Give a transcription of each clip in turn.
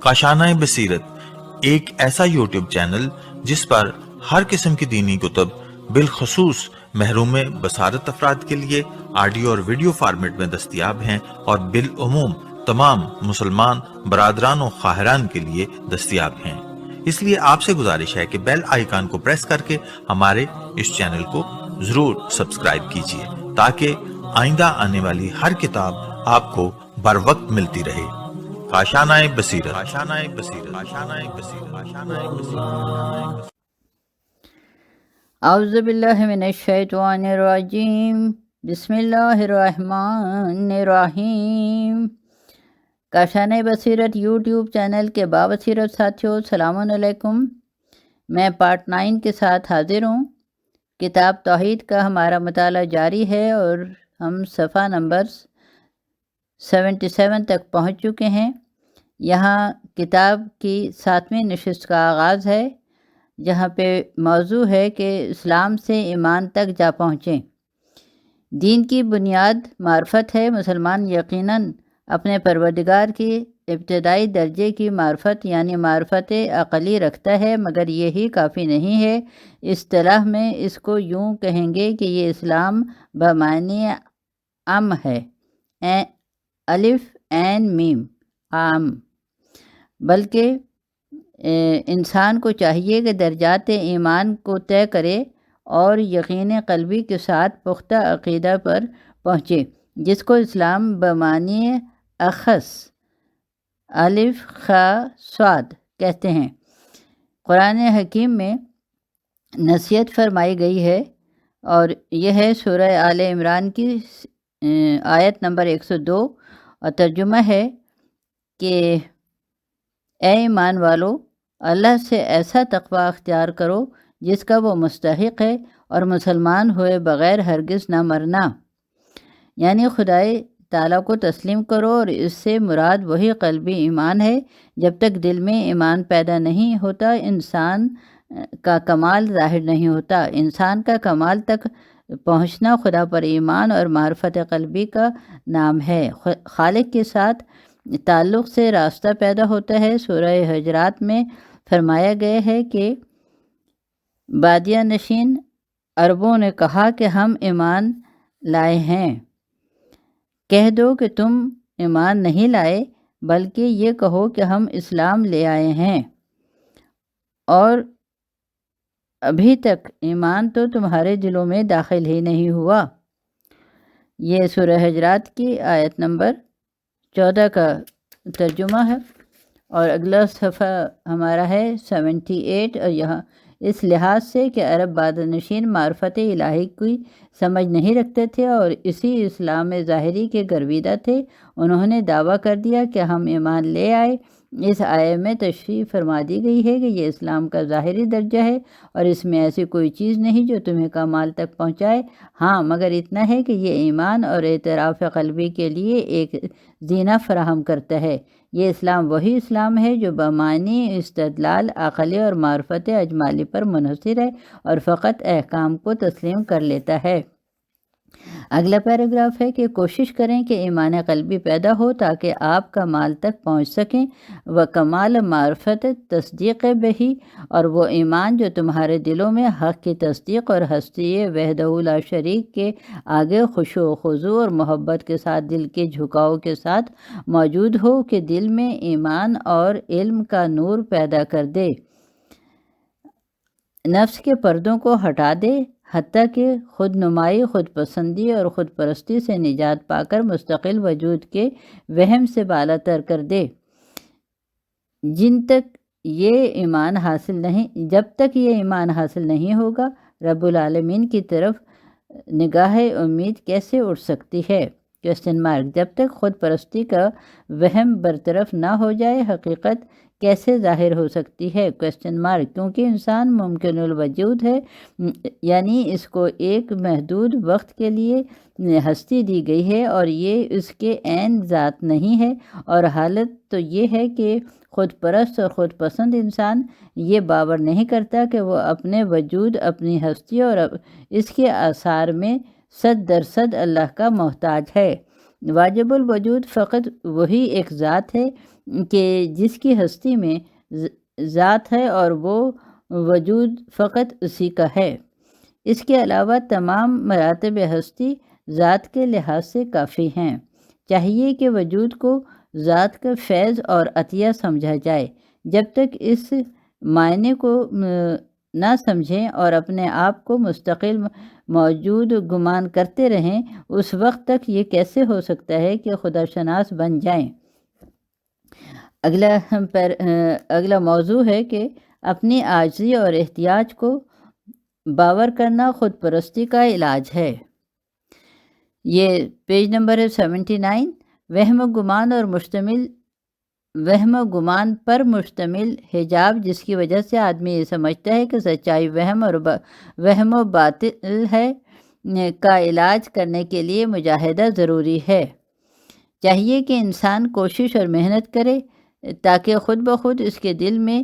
کاشانۂ بصیرت ایک ایسا یوٹیوب چینل جس پر ہر قسم کی دینی کتب بالخصوص محروم بصارت افراد کے لیے آڈیو اور ویڈیو فارمیٹ میں دستیاب ہیں اور بالعموم تمام مسلمان برادران و خواہران کے لیے دستیاب ہیں۔ اس لیے آپ سے گزارش ہے کہ بیل آئیکن کو پریس کر کے ہمارے اس چینل کو ضرور سبسکرائب کیجیے تاکہ آئندہ آنے والی ہر کتاب آپ کو بر وقت ملتی رہے۔ کاشانۂ بصیرت، کاشانۂ بصیرت، کاشانۂ بصیرت، کاشانۂ بصیرت۔ اعوذ باللہ من الشیطان الرجیم، بسم اللہ الرحمن الرحیم۔ کاشانۂ بصیرت یوٹیوب چینل کے بابصیرت ساتھیوں، السلام علیکم۔ میں پارٹ 9 کے ساتھ حاضر ہوں۔ کتاب توحید کا ہمارا مطالعہ جاری ہے اور ہم صفحہ نمبر 77 تک پہنچ چکے ہیں۔ یہاں کتاب کی 7ویں نشست کا آغاز ہے، جہاں پہ موضوع ہے کہ اسلام سے ایمان تک جا پہنچیں۔ دین کی بنیاد معرفت ہے۔ مسلمان یقیناً اپنے پروردگار کی ابتدائی درجے کی معرفت یعنی معرفت عقلی رکھتا ہے، مگر یہی کافی نہیں ہے۔ اصطلاح میں اس کو یوں کہیں گے کہ یہ اسلام بمعنی ام ہے، الف عین میم، عام، بلکہ انسان کو چاہیے کہ درجات ایمان کو طے کرے اور یقین قلبی کے ساتھ پختہ عقیدہ پر پہنچے، جس کو اسلام بمعنی اخص الف خ صاد کہتے ہیں۔ قرآن حکیم میں نصیحت فرمائی گئی ہے اور یہ ہے سورہ آل عمران کی آیت نمبر 102، اور ترجمہ ہے کہ اے ایمان والو، اللہ سے ایسا تقوی اختیار کرو جس کا وہ مستحق ہے، اور مسلمان ہوئے بغیر ہرگز نہ مرنا، یعنی خدائے تعالیٰ کو تسلیم کرو، اور اس سے مراد وہی قلبی ایمان ہے۔ جب تک دل میں ایمان پیدا نہیں ہوتا، انسان کا کمال ظاہر نہیں ہوتا۔ انسان کا کمال تک پہنچنا خدا پر ایمان اور معرفت قلبی کا نام ہے۔ خالق کے ساتھ تعلق سے راستہ پیدا ہوتا ہے۔ سورہ حجرات میں فرمایا گیا ہے کہ بادیہ نشین عربوں نے کہا کہ ہم ایمان لائے ہیں۔ کہہ دو کہ تم ایمان نہیں لائے، بلکہ یہ کہو کہ ہم اسلام لے آئے ہیں، اور ابھی تک ایمان تو تمہارے دلوں میں داخل ہی نہیں ہوا۔ یہ سورہ حجرات کی آیت نمبر 14 کا ترجمہ ہے، اور اگلا صفحہ ہمارا ہے 78، اور یہاں اس لحاظ سے کہ عرب بادنشین معرفت الہی کی سمجھ نہیں رکھتے تھے اور اسی اسلام ظاہری کے گرویدہ تھے، انہوں نے دعویٰ کر دیا کہ ہم ایمان لے آئے۔ اس آیت میں تشریح فرما دی گئی ہے کہ یہ اسلام کا ظاہری درجہ ہے اور اس میں ایسی کوئی چیز نہیں جو تمہیں کمال تک پہنچائے، ہاں مگر اتنا ہے کہ یہ ایمان اور اعتراف قلبی کے لیے ایک زینہ فراہم کرتا ہے۔ یہ اسلام وہی اسلام ہے جو بمعنی استدلال عقلی اور معرفت اجمالی پر منحصر ہے اور فقط احکام کو تسلیم کر لیتا ہے۔ اگلا پیراگراف ہے کہ کوشش کریں کہ ایمان قلبی پیدا ہو تاکہ آپ کمال تک پہنچ سکیں۔ وہ کمال معرفت تصدیق بہی، اور وہ ایمان جو تمہارے دلوں میں حق کی تصدیق اور ہستی وحدہ لا شریک کے آگے خشوع و خضوع اور محبت کے ساتھ دل کے جھکاؤ کے ساتھ موجود ہو، کہ دل میں ایمان اور علم کا نور پیدا کر دے، نفس کے پردوں کو ہٹا دے، حتیٰ کہ خود نمائی، خود پسندی اور خود پرستی سے نجات پا کر مستقل وجود کے وہم سے بالا تر کر دے۔ جب تک یہ ایمان حاصل نہیں ہوگا، رب العالمین کی طرف نگاہ امید کیسے اٹھ سکتی ہے؟ جب تک خود پرستی کا وہم برطرف نہ ہو جائے، حقیقت کیسے ظاہر ہو سکتی ہے؟ کیونکہ انسان ممکن الوجود ہے، یعنی اس کو ایک محدود وقت کے لیے ہستی دی گئی ہے اور یہ اس کے عین ذات نہیں ہے، اور حالت تو یہ ہے کہ خود پرست اور خود پسند انسان یہ باور نہیں کرتا کہ وہ اپنے وجود، اپنی ہستی اور اس کے آثار میں 100% اللہ کا محتاج ہے۔ واجب الوجود فقط وہی ایک ذات ہے کہ جس کی ہستی میں ذات ہے اور وہ وجود فقط اسی کا ہے۔ اس کے علاوہ تمام مراتب ہستی ذات کے لحاظ سے کافی ہیں۔ چاہیے کہ وجود کو ذات کا فیض اور عطیہ سمجھا جائے۔ جب تک اس معنی کو نہ سمجھیں اور اپنے آپ کو مستقل موجود گمان کرتے رہیں، اس وقت تک یہ کیسے ہو سکتا ہے کہ خدا شناس بن جائیں؟ اگلا موضوع ہے کہ اپنی عاجزی اور احتیاج کو باور کرنا خود پرستی کا علاج ہے۔ یہ پیج نمبر ہے 79۔ وہم و گمان پر مشتمل حجاب، جس کی وجہ سے آدمی یہ سمجھتا ہے کہ سچائی وہم و باطل ہے، کا علاج کرنے کے لیے مجاہدہ ضروری ہے۔ چاہیے کہ انسان کوشش اور محنت کرے تاکہ خود بخود اس کے دل میں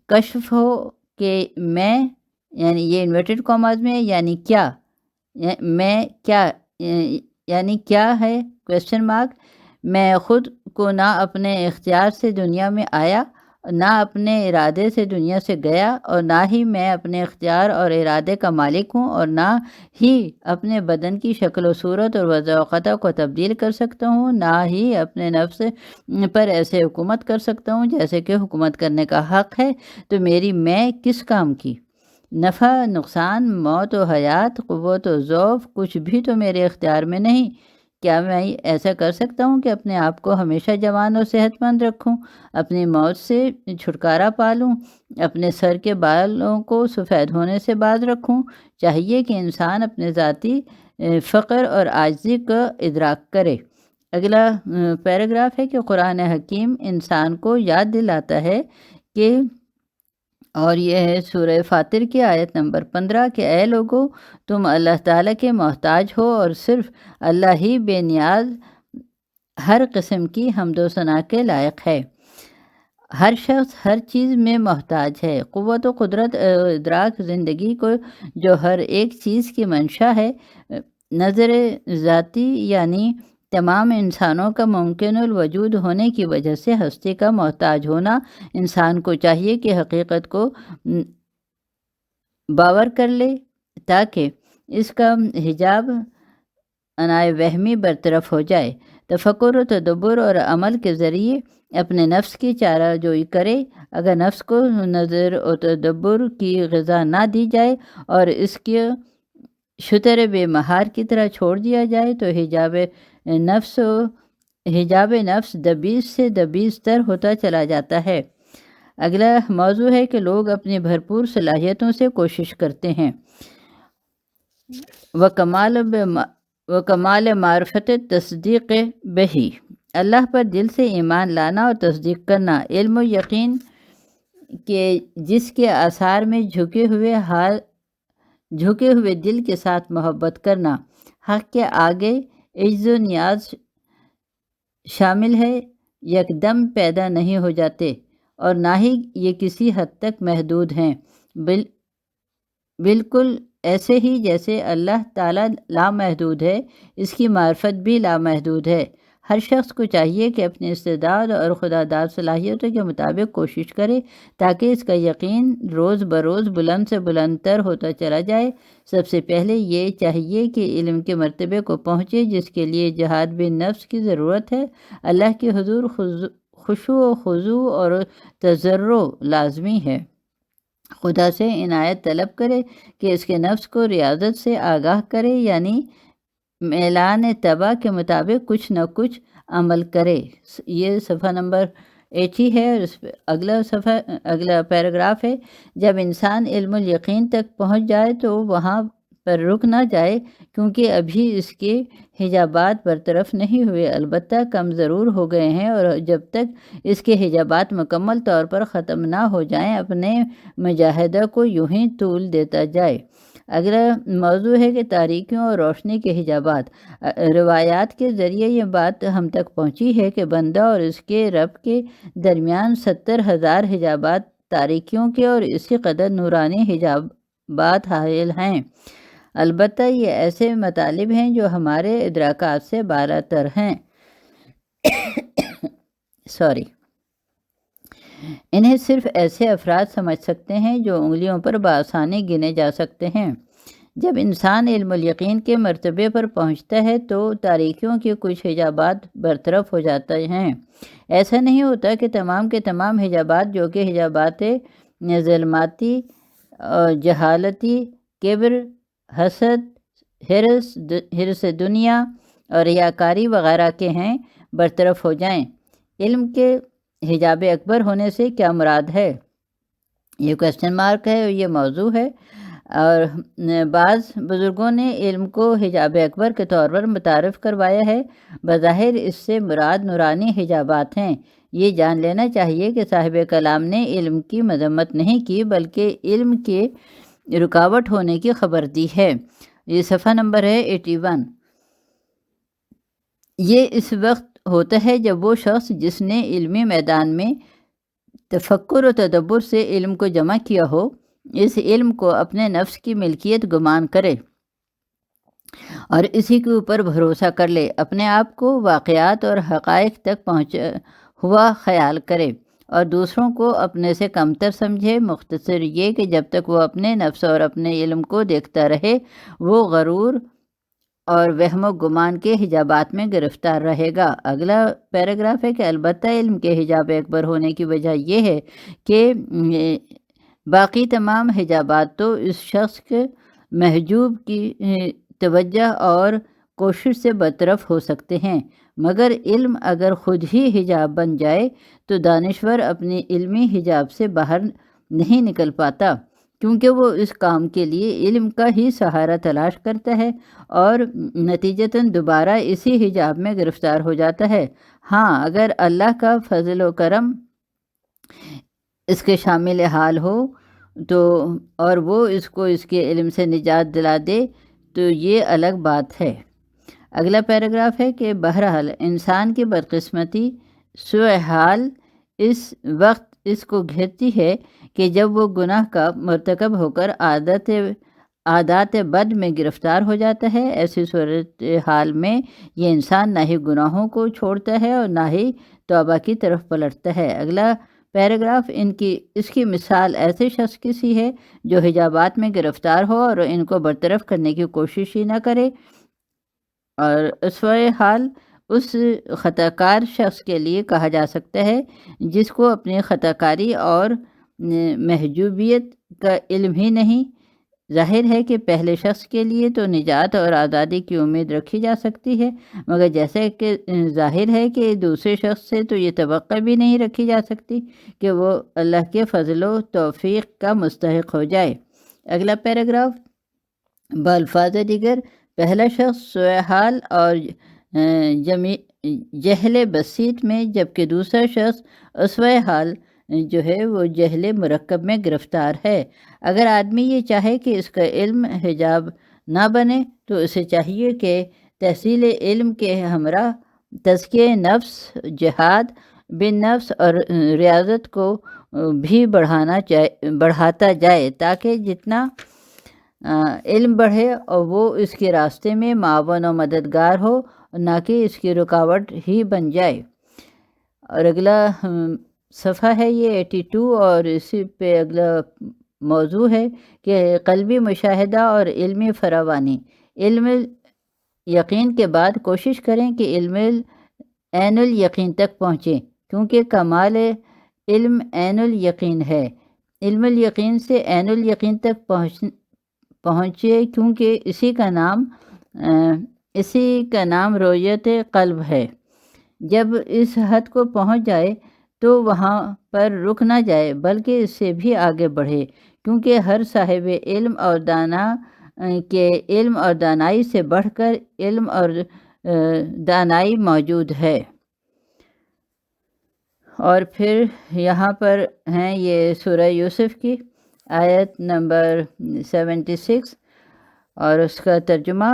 کشف ہو کہ میں، یعنی یہ انورٹڈ کاماز میں، یعنی کیا، میں کیا، یعنی کیا ہے کویسچن مارک، میں خود کو نہ اپنے اختیار سے دنیا میں آیا، نہ اپنے ارادے سے دنیا سے گیا، اور نہ ہی میں اپنے اختیار اور ارادے کا مالک ہوں، اور نہ ہی اپنے بدن کی شکل و صورت اور وضع و قطع کو تبدیل کر سکتا ہوں، نہ ہی اپنے نفس پر ایسے حکومت کر سکتا ہوں جیسے کہ حکومت کرنے کا حق ہے۔ تو میری میں کس کام کی؟ نفع نقصان، موت و حیات، قوت و ضعف، کچھ بھی تو میرے اختیار میں نہیں۔ کیا میں ایسا کر سکتا ہوں کہ اپنے آپ کو ہمیشہ جوان اور صحت مند رکھوں، اپنی موت سے چھٹکارا پالوں، اپنے سر کے بالوں کو سفید ہونے سے باز رکھوں؟ چاہیے کہ انسان اپنے ذاتی فقر اور عاجزی کا ادراک کرے۔ اگلا پیراگراف ہے کہ قرآن حکیم انسان کو یاد دلاتا ہے کہ، اور یہ ہے سورہ فاطر کی آیت نمبر 15، کہ اے لوگو، تم اللہ تعالیٰ کے محتاج ہو اور صرف اللہ ہی بے نیاز ہر قسم کی حمد و ثنا کے لائق ہے۔ ہر شخص ہر چیز میں محتاج ہے۔ قوت و قدرت ادراک زندگی کو جو ہر ایک چیز کی منشا ہے، نظر ذاتی یعنی تمام انسانوں کا ممکن الوجود ہونے کی وجہ سے ہستی کا محتاج ہونا، انسان کو چاہیے کہ حقیقت کو باور کر لے تاکہ اس کا حجاب عنائے وہمی برطرف ہو جائے۔ تفکر و تدبر اور عمل کے ذریعے اپنے نفس کی چارہ جوئی کرے۔ اگر نفس کو نظر و تدبر کی غذا نہ دی جائے اور اس کے شتر بے مہار کی طرح چھوڑ دیا جائے تو حجاب نفس دبیز سے دبیز تر ہوتا چلا جاتا ہے۔ اگلا موضوع ہے کہ لوگ اپنی بھرپور صلاحیتوں سے کوشش کرتے ہیں۔ وکمال معرفت تصدیق بہی، اللہ پر دل سے ایمان لانا اور تصدیق کرنا، علم و یقین کہ جس کے آثار میں جھکے ہوئے دل کے ساتھ محبت کرنا، حق کے آگے عجز و نیاز شامل ہے، یکدم پیدا نہیں ہو جاتے اور نہ ہی یہ کسی حد تک محدود ہیں، بالکل ایسے ہی جیسے اللہ تعالیٰ لامحدود ہے، اس کی معرفت بھی لامحدود ہے۔ ہر شخص کو چاہیے کہ اپنی استعداد اور خداداد صلاحیتوں کے مطابق کوشش کرے تاکہ اس کا یقین روز بروز بلند سے بلند تر ہوتا چلا جائے۔ سب سے پہلے یہ چاہیے کہ علم کے مرتبے کو پہنچے، جس کے لیے جہاد بن نفس کی ضرورت ہے۔ اللہ کے حضور خشوع و خضوع اور تضرع لازمی ہے۔ خدا سے عنایت طلب کرے کہ اس کے نفس کو ریاضت سے آگاہ کرے، یعنی میلان طبع کے مطابق کچھ نہ کچھ عمل کرے۔ یہ صفحہ نمبر 80 ہے۔ اور اگلا پیراگراف ہے، جب انسان علم الیقین تک پہنچ جائے تو وہاں پر رک نہ جائے، کیونکہ ابھی اس کے حجابات برطرف نہیں ہوئے، البتہ کم ضرور ہو گئے ہیں، اور جب تک اس کے حجابات مکمل طور پر ختم نہ ہو جائیں اپنے مجاہدہ کو یوں ہی طول دیتا جائے۔ اگلا موضوع ہے کہ تاریکیوں اور روشنی کے حجابات۔ روایات کے ذریعے یہ بات ہم تک پہنچی ہے کہ بندہ اور اس کے رب کے درمیان 70,000 حجابات تاریکیوں کے اور اسی قدر نورانی حجابات حائل ہیں۔ البتہ یہ ایسے مطالب ہیں جو ہمارے ادراکات سے بالا تر ہیں۔ انہیں صرف ایسے افراد سمجھ سکتے ہیں جو انگلیوں پر بآسانی گنے جا سکتے ہیں۔ جب انسان علم الیقین کے مرتبے پر پہنچتا ہے تو تاریکیوں کے کچھ حجابات برطرف ہو جاتے ہیں۔ ایسا نہیں ہوتا کہ تمام کے تمام حجابات جو کہ حجابات ظلماتی، جہالتی، کبر، حسد، حرص دنیا اور ریاکاری وغیرہ کے ہیں، برطرف ہو جائیں۔ علم کے حجاب اکبر ہونے سے کیا مراد ہے؟ یہ کویسچن مارک ہے، یہ موضوع ہے، اور بعض بزرگوں نے علم کو حجاب اکبر کے طور پر متعارف کروایا ہے۔ بظاہر اس سے مراد نورانی حجابات ہیں۔ یہ جان لینا چاہیے کہ صاحب کلام نے علم کی مذمت نہیں کی بلکہ علم کے رکاوٹ ہونے کی خبر دی ہے۔ یہ صفحہ نمبر ہے 81۔ یہ اس وقت ہوتا ہے جب وہ شخص جس نے علمی میدان میں تفکر و تدبر سے علم کو جمع کیا ہو، اس علم کو اپنے نفس کی ملکیت گمان کرے اور اسی کے اوپر بھروسہ کر لے، اپنے آپ کو واقعات اور حقائق تک پہنچا ہوا خیال کرے اور دوسروں کو اپنے سے کمتر سمجھے۔ مختصر یہ کہ جب تک وہ اپنے نفس اور اپنے علم کو دیکھتا رہے، وہ غرور اور وہم و گمان کے حجابات میں گرفتار رہے گا۔ اگلا پیراگراف ہے کہ البتہ علم کے حجاب اکبر ہونے کی وجہ یہ ہے کہ باقی تمام حجابات تو اس شخص کے محجوب کی توجہ اور کوشش سے برطرف ہو سکتے ہیں، مگر علم اگر خود ہی حجاب بن جائے تو دانشور اپنی علمی حجاب سے باہر نہیں نکل پاتا، کیونکہ وہ اس کام کے لیے علم کا ہی سہارا تلاش کرتا ہے اور نتیجتاً دوبارہ اسی حجاب میں گرفتار ہو جاتا ہے۔ ہاں، اگر اللہ کا فضل و کرم اس کے شامل حال ہو تو اور وہ اس کو اس کے علم سے نجات دلا دے تو یہ الگ بات ہے۔ اگلا پیراگراف ہے کہ بہرحال انسان کی بدقسمتی سوء حال اس وقت اس کو گھیرتی ہے کہ جب وہ گناہ کا مرتکب ہو کر عادات بد میں گرفتار ہو جاتا ہے۔ ایسی صورت حال میں یہ انسان نہ ہی گناہوں کو چھوڑتا ہے اور نہ ہی توبہ کی طرف پلٹتا ہے۔ اگلا پیراگراف اس کی مثال ایسے شخص کی سی ہے جو حجابات میں گرفتار ہو اور ان کو برطرف کرنے کی کوشش ہی نہ کرے، اور اسوۂ حال اس خطا کار شخص کے لیے کہا جا سکتا ہے جس کو اپنی خطا کاری اور محجوبیت کا علم ہی نہیں۔ ظاہر ہے کہ پہلے شخص کے لیے تو نجات اور آزادی کی امید رکھی جا سکتی ہے، مگر جیسے کہ ظاہر ہے کہ دوسرے شخص سے تو یہ توقع بھی نہیں رکھی جا سکتی کہ وہ اللہ کے فضل و توفیق کا مستحق ہو جائے۔ اگلا پیراگراف بالفاظ دیگر، پہلا شخص سوء حال اور جہل بسیط میں، جبکہ دوسرا شخص اسوء حال جو ہے وہ جہل مرکب میں گرفتار ہے۔ اگر آدمی یہ چاہے کہ اس کا علم حجاب نہ بنے تو اسے چاہیے کہ تحصیل علم کے ہمراہ تزکیہ نفس، جہاد بن نفس اور ریاضت کو بھی بڑھاتا جائے تاکہ جتنا علم بڑھے اور وہ اس کے راستے میں معاون و مددگار ہو، نہ کہ اس کی رکاوٹ ہی بن جائے۔ اور اگلا صفحہ ہے یہ 82، اور اسی پہ اگلا موضوع ہے کہ قلبی مشاہدہ اور علمی فراوانی۔ علم یقین کے بعد کوشش کریں کہ علم عین الیقین تک پہنچیں، کیونکہ کمال علم عین الیقین ہے۔ علم الیقین سے عین الیقین تک پہنچے کیونکہ اسی کا نام رویت قلب ہے۔ جب اس حد کو پہنچ جائے تو وہاں پر رک نہ جائے بلکہ اس سے بھی آگے بڑھے، کیونکہ ہر صاحب علم اور دانا کے علم اور دانائی سے بڑھ کر علم اور دانائی موجود ہے۔ اور پھر یہاں پر ہیں یہ سورہ یوسف کی آیت نمبر 76 اور اس کا ترجمہ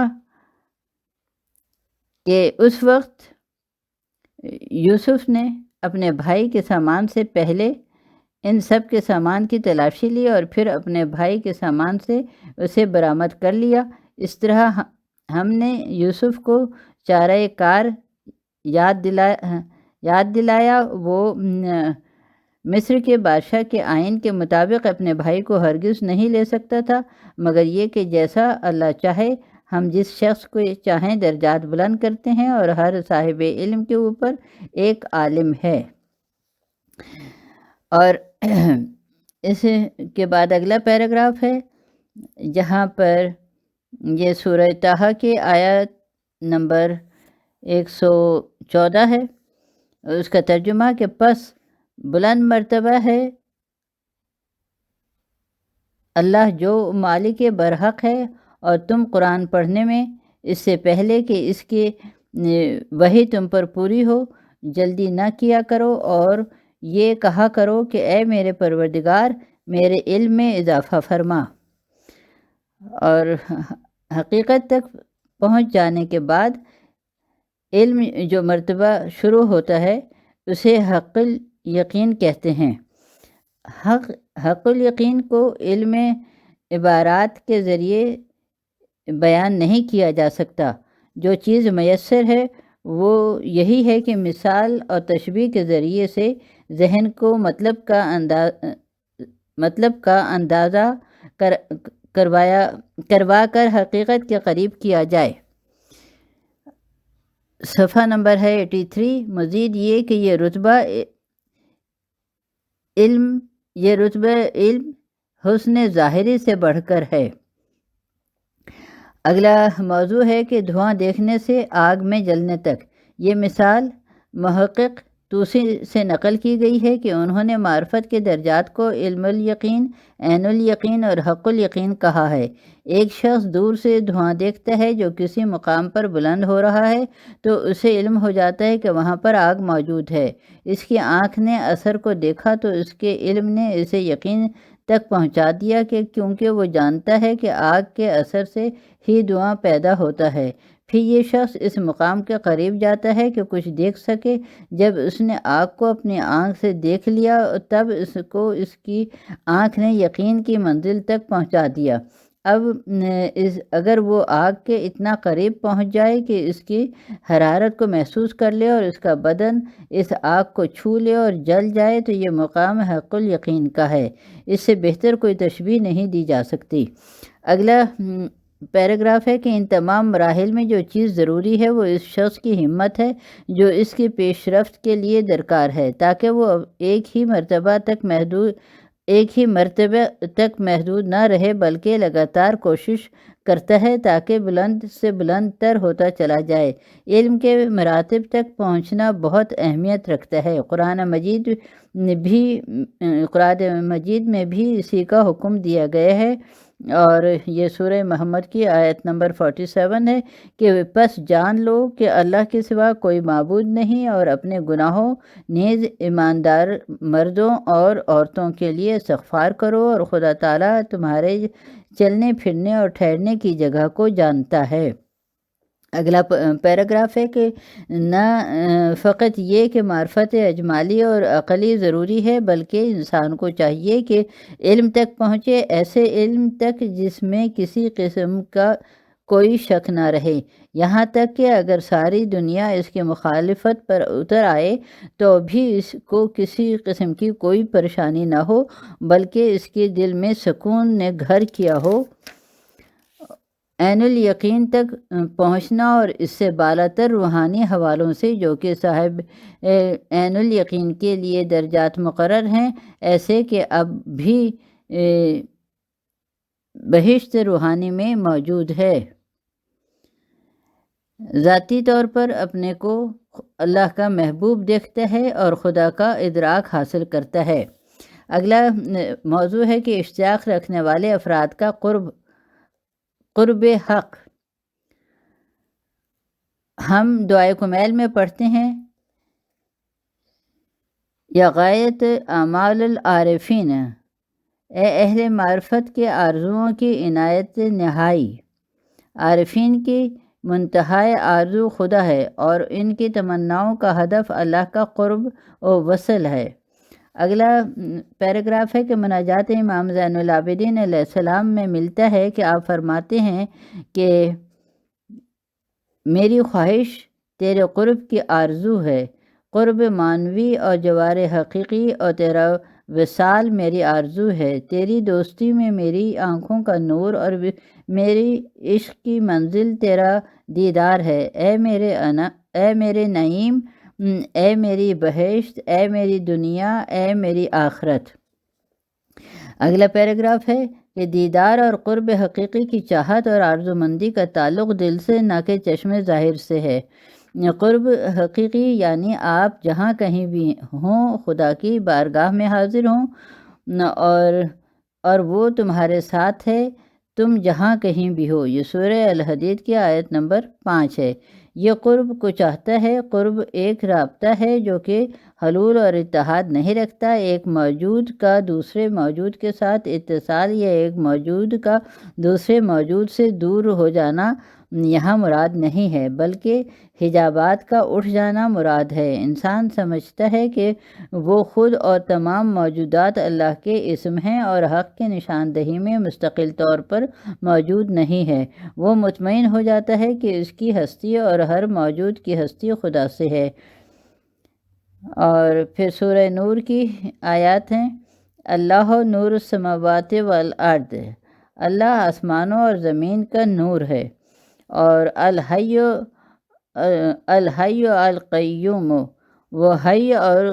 کہ اس وقت یوسف نے اپنے بھائی کے سامان سے پہلے ان سب کے سامان کی تلاشی لی اور پھر اپنے بھائی کے سامان سے اسے برآمد کر لیا۔ اس طرح ہم نے یوسف کو چارہ کار یاد دلایا۔ وہ مصر کے بادشاہ کے آئین کے مطابق اپنے بھائی کو ہرگز نہیں لے سکتا تھا، مگر یہ کہ جیسا اللہ چاہے ہم جس شخص کو چاہیں درجات بلند کرتے ہیں، اور ہر صاحب علم کے اوپر ایک عالم ہے۔ اور اس کے بعد اگلا پیراگراف ہے جہاں پر یہ سورہ طٰہٰ کی آیت نمبر 114 ہے۔ اس کا ترجمہ کہ پس بلند مرتبہ ہے اللہ جو مالک برحق ہے، اور تم قرآن پڑھنے میں اس سے پہلے کہ اس کی وحی تم پر پوری ہو جلدی نہ کیا کرو، اور یہ کہا کرو کہ اے میرے پروردگار میرے علم میں اضافہ فرما۔ اور حقیقت تک پہنچ جانے کے بعد علم جو مرتبہ شروع ہوتا ہے اسے حق الیقین کہتے ہیں۔ حق الیقین کو علم عبارات کے ذریعے بیان نہیں کیا جا سکتا۔ جو چیز میسر ہے وہ یہی ہے کہ مثال اور تشبیہ کے ذریعے سے ذہن کو مطلب کا اندازہ کروا کر حقیقت کے قریب کیا جائے۔ صفحہ نمبر ہے 83۔ مزید یہ کہ یہ رتبہ علم حسن ظاہری سے بڑھ کر ہے۔ اگلا موضوع ہے کہ دھواں دیکھنے سے آگ میں جلنے تک۔ یہ مثال محقق طوسی سے نقل کی گئی ہے کہ انہوں نے معرفت کے درجات کو علم الیقین، عین الیقین اور حق الیقین کہا ہے۔ ایک شخص دور سے دھواں دیکھتا ہے جو کسی مقام پر بلند ہو رہا ہے تو اسے علم ہو جاتا ہے کہ وہاں پر آگ موجود ہے۔ اس کی آنکھ نے اثر کو دیکھا تو اس کے علم نے اسے یقین تک پہنچا دیا کہ کیونکہ وہ جانتا ہے کہ آگ کے اثر سے ہی دھواں پیدا ہوتا ہے۔ پھر یہ شخص اس مقام کے قریب جاتا ہے کہ کچھ دیکھ سکے۔ جب اس نے آگ کو اپنی آنکھ سے دیکھ لیا تب اس کو اس کی آنکھ نے یقین کی منزل تک پہنچا دیا۔ اب اگر وہ آگ کے اتنا قریب پہنچ جائے کہ اس کی حرارت کو محسوس کر لے اور اس کا بدن اس آگ کو چھو لے اور جل جائے تو یہ مقام حق الیقین کا ہے۔ اس سے بہتر کوئی تشبیہ نہیں دی جا سکتی۔ اگلا پیراگراف ہے کہ ان تمام مراحل میں جو چیز ضروری ہے وہ اس شخص کی ہمت ہے جو اس کی پیش رفت کے لیے درکار ہے، تاکہ وہ ایک ہی مرتبہ تک محدود نہ رہے بلکہ لگاتار کوشش کرتا ہے تاکہ بلند سے بلند تر ہوتا چلا جائے۔ علم کے مراتب تک پہنچنا بہت اہمیت رکھتا ہے۔ قرآن مجید میں بھی اسی کا حکم دیا گیا ہے، اور یہ سورہ محمد کی آیت نمبر 47 ہے کہ پس جان لو کہ اللہ کے سوا کوئی معبود نہیں، اور اپنے گناہوں نیز ایماندار مردوں اور عورتوں کے لیے استغفار کرو، اور خدا تعالیٰ تمہارے چلنے پھرنے اور ٹھہرنے کی جگہ کو جانتا ہے۔ اگلا پیراگراف ہے کہ نہ فقط یہ کہ معرفت اجمالی اور عقلی ضروری ہے بلکہ انسان کو چاہیے کہ علم تک پہنچے، ایسے علم تک جس میں کسی قسم کا کوئی شک نہ رہے، یہاں تک کہ اگر ساری دنیا اس کی مخالفت پر اتر آئے تو بھی اس کو کسی قسم کی کوئی پریشانی نہ ہو بلکہ اس کے دل میں سکون نے گھر کیا ہو۔ عین الیقین تک پہنچنا اور اس سے بالاتر روحانی حوالوں سے جو کہ صاحب عین الیقین کے لیے درجات مقرر ہیں، ایسے کہ اب بھی بہشت روحانی میں موجود ہے، ذاتی طور پر اپنے کو اللہ کا محبوب دیکھتا ہے اور خدا کا ادراک حاصل کرتا ہے۔ اگلا موضوع ہے کہ اشتیاق رکھنے والے افراد کا قرب حق۔ ہم دعائے کمیل میں پڑھتے ہیں یا غایت اعمال العارفین، اے اہل معرفت کے آرزوؤں کی عنایت نہائی۔ عارفین کی منتہائی آرزو خدا ہے اور ان کی تمناؤں کا ہدف اللہ کا قرب و وصل ہے۔ اگلا پیراگراف ہے کہ مناجات امام زین العابدین علیہ السلام میں ملتا ہے کہ آپ فرماتے ہیں کہ میری خواہش تیرے قرب کی آرزو ہے، قرب معنوی اور جوار حقیقی اور تیرا وصال میری آرزو ہے، تیری دوستی میں میری آنکھوں کا نور اور میری عشق کی منزل تیرا دیدار ہے، اے میرے نعیم، اے میری بہشت، اے میری دنیا، اے میری آخرت۔ اگلا پیراگراف ہے کہ دیدار اور قرب حقیقی کی چاہت اور آرزومندی کا تعلق دل سے نہ کہ چشم ظاہر سے ہے۔ قرب حقیقی یعنی آپ جہاں کہیں بھی ہوں خدا کی بارگاہ میں حاضر ہوں اور وہ تمہارے ساتھ ہے، تم جہاں کہیں بھی ہو۔ یہ سورہ الحدید کی آیت نمبر 5 ہے۔ یہ قرب کو چاہتا ہے۔ قرب ایک رابطہ ہے جو کہ حلول اور اتحاد نہیں رکھتا۔ ایک موجود کا دوسرے موجود کے ساتھ اتصال یا ایک موجود کا دوسرے موجود سے دور ہو جانا یہاں مراد نہیں ہے، بلکہ حجابات کا اٹھ جانا مراد ہے۔ انسان سمجھتا ہے کہ وہ خود اور تمام موجودات اللہ کے اسم ہیں اور حق کی نشاندہی میں مستقل طور پر موجود نہیں ہے۔ وہ مطمئن ہو جاتا ہے کہ اس کی ہستی اور ہر موجود کی ہستی خدا سے ہے۔ اور پھر سورہ نور کی آیات ہیں، اللہ نور السماوات والارض، اللہ آسمانوں اور زمین کا نور ہے، اور الحی القیوم، وہ حی اور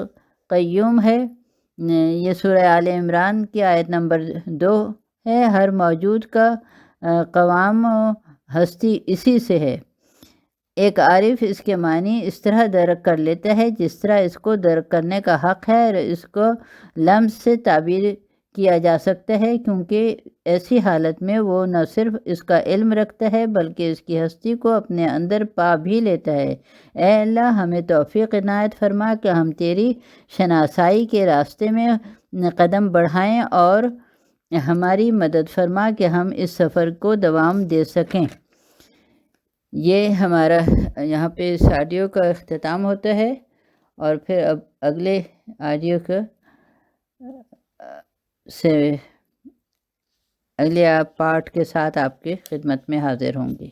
قیوم ہے۔ یہ سورہ آل عمران کی آیت نمبر 2 ہے۔ ہر موجود کا قوام و ہستی اسی سے ہے۔ ایک عارف اس کے معنی اس طرح درک کر لیتا ہے جس طرح اس کو درک کرنے کا حق ہے، اور اس کو لمس سے تعبیر کیا جا سکتا ہے، کیونکہ ایسی حالت میں وہ نہ صرف اس کا علم رکھتا ہے بلکہ اس کی ہستی کو اپنے اندر پا بھی لیتا ہے۔ اے اللہ، ہمیں توفیق عنایت فرما کہ ہم تیری شناسائی کے راستے میں قدم بڑھائیں، اور ہماری مدد فرما کہ ہم اس سفر کو دوام دے سکیں۔ یہ ہمارا یہاں پہ اس آڈیو کا اختتام ہوتا ہے، اور پھر اب اگلے آڈیو اگلے پارٹ کے ساتھ آپ کی خدمت میں حاضر ہوں گی۔